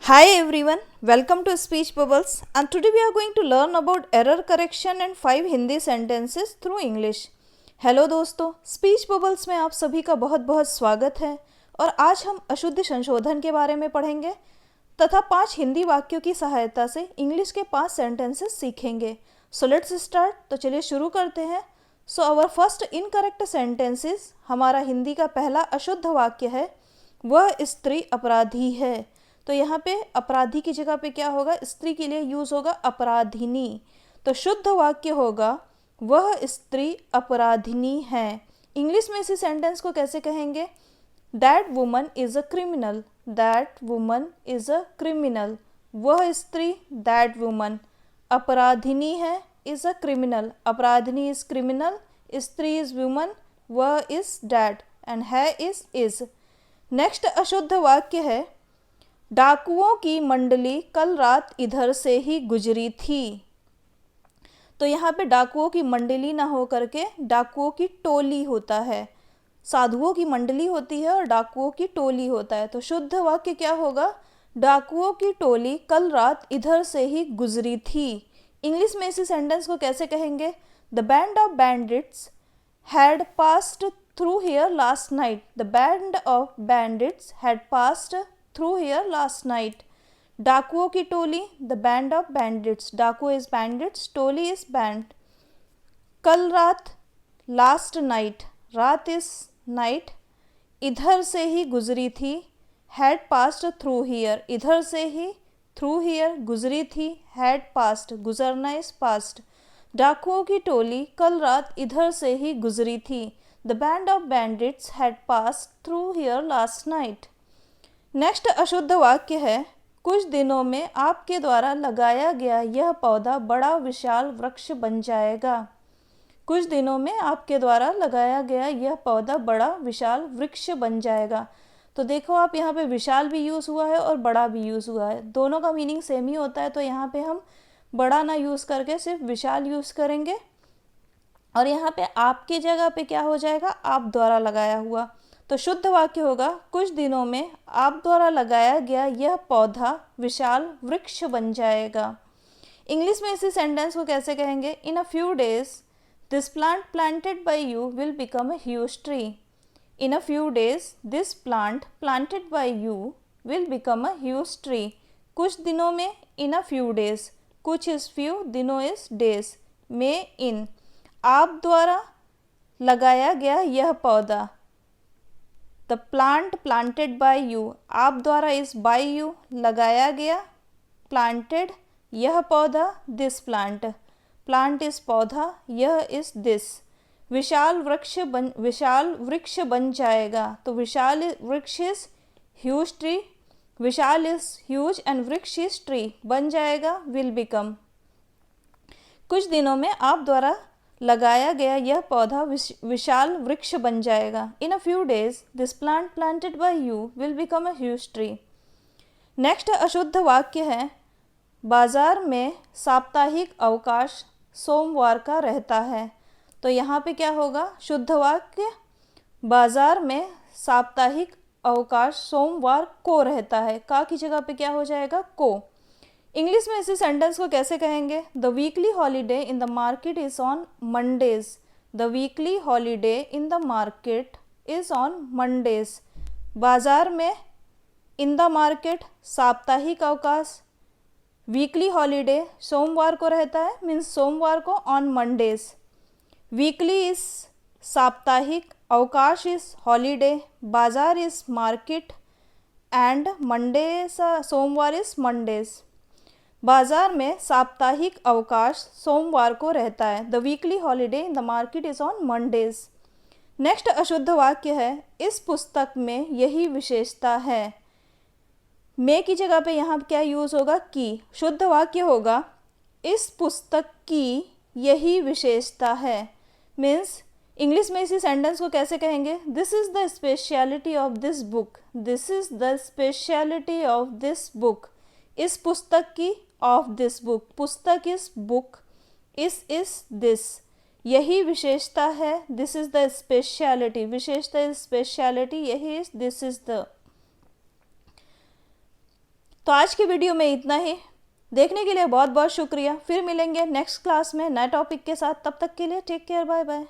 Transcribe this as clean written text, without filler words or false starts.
Hi everyone, welcome to Speech Bubbles and today we are going to learn about error correction and 5 Hindi sentences through English. Hello दोस्तों, speech bubbles में आप सभी का बहुत बहुत स्वागत है और आज हम अशुद्ध संशोधन के बारे में पढ़ेंगे तथा 5 हिंदी वाक्यों की सहायता से इंग्लिश के 5 सेंटेंसेस सीखेंगे. So let's start. तो चलिए शुरू करते हैं. So our first incorrect sentences, हमारा हिंदी का पहला अशुद्ध वाक्य है वह स्त्री अपराधी है. तो यहाँ पे अपराधी की जगह पे क्या होगा, स्त्री के लिए यूज़ होगा अपराधिनी. तो शुद्ध वाक्य होगा वह स्त्री अपराधिनी है. इंग्लिश में इसी सेंटेंस को कैसे कहेंगे? That woman is a criminal. That woman is a criminal. वह स्त्री, दैट वुमन, अपराधिनी है, इज़ अ क्रिमिनल. अपराधिनी इज़ क्रिमिनल, स्त्री इज़ वुमन, वह इज़ डैट एंड है इज़. नेक्स्ट अशुद्ध वाक्य है डाकुओं की मंडली कल रात इधर से ही गुजरी थी. तो यहाँ पे डाकुओं की मंडली ना हो करके डाकुओं की टोली होता है. साधुओं की मंडली होती है और डाकुओं की टोली होता है. तो शुद्ध वाक्य क्या होगा? डाकुओं की टोली कल रात इधर से ही गुजरी थी. इंग्लिश में इसी सेंटेंस को कैसे कहेंगे? The band of bandits had passed through here last night. The band of bandits had passed through here last night. डाकुओं की टोली, द बैंड ऑफ बैंडिट्स. डाकू is bandits, Toli is band. कल रात, लास्ट नाइट, रात is night, इधर से ही गुजरी थी. हैड पास्ड थ्रू हियर, इधर से ही, थ्रू हियर, गुजरी थी. हैड पास्ड, गुजरना इज पास्ट. डाकुओं की टोली कल रात इधर से ही गुजरी थी. The band of bandits had passed through here last night. Next अशुद्ध वाक्य है कुछ दिनों में आपके द्वारा लगाया गया यह पौधा बड़ा विशाल वृक्ष बन जाएगा. कुछ दिनों में आपके द्वारा लगाया गया यह पौधा बड़ा विशाल वृक्ष बन जाएगा. तो देखो आप, यहाँ पे विशाल भी यूज़ हुआ है और बड़ा भी यूज़ हुआ है. दोनों का मीनिंग सेम ही होता है. तो यहाँ पे हम बड़ा ना यूज़ करके सिर्फ विशाल यूज़ करेंगे. और यहाँ पे आपकी जगह पे क्या हो जाएगा? आप द्वारा लगाया हुआ. तो शुद्ध वाक्य होगा कुछ दिनों में आप द्वारा लगाया गया यह पौधा विशाल वृक्ष बन जाएगा. इंग्लिश में इसी सेंटेंस को कैसे कहेंगे? In a few days this plant planted by you will become a huge tree. In a few days this plant planted by you will become a huge tree. कुछ दिनों में, इन अ फ्यू डेज, कुछ is few, दिनों is days, में in. आप द्वारा लगाया गया यह पौधा, the plant planted by you, आप द्वारा इस बाय यू, लगाया गया, प्लांटेड, यह पौधा, दिस प्लांट, प्लांट इस पौधा, यह इस दिस. विशाल वृक्ष बन जाएगा. तो विशाल वृक्ष is huge tree, Vishal is huge and वृक्ष इज ट्री. बन जाएगा, विल बिकम. कुछ दिनों में आप द्वारा लगाया गया यह पौधा विशाल वृक्ष बन जाएगा. In a few days this plant planted by you will become a huge tree. Next अशुद्ध वाक्य है बाजार में साप्ताहिक अवकाश सोमवार का रहता है. तो यहाँ पे क्या होगा? शुद्ध वाक्य बाजार में साप्ताहिक अवकाश सोमवार को रहता है. का की जगह पे क्या हो जाएगा? को. इंग्लिश में इसी सेंटेंस को कैसे कहेंगे? The weekly holiday in the market is on Mondays. The weekly holiday in the market is on Mondays. बाजार में, इन द मार्केट, साप्ताहिक अवकाश, वीकली हॉलीडे सोमवार को रहता है, मीन्स सोमवार को, ऑन मंडेज. वीकली इज साप्ताहिक, अवकाश इज हॉलीडे, बाजार इज मार्केट एंड मंडे सोमवार इज मंडेज. बाजार में साप्ताहिक अवकाश सोमवार को रहता है. The weekly holiday in the market is on Mondays. Next अशुद्ध वाक्य है इस पुस्तक में यही विशेषता है. में की जगह पे यहाँ क्या यूज़ होगा? की. शुद्ध वाक्य होगा इस पुस्तक की यही विशेषता है. मीन्स इंग्लिश में इसी सेंटेंस को कैसे कहेंगे? This is the speciality of this book. This is the speciality of this book. इस पुस्तक की, ऑफ दिस बुक, पुस्तक इस बुक, इस दिस, यही विशेषता है. दिस इज द स्पेशलिटी, विशेषता इज स्पेशलिटी, यही इज, दिस इज द. तो आज की वीडियो में इतना ही। देखने के लिए बहुत बहुत शुक्रिया। फिर मिलेंगे नेक्स्ट क्लास में नए टॉपिक के साथ। तब तक के लिए टेक केयर, बाय बाय।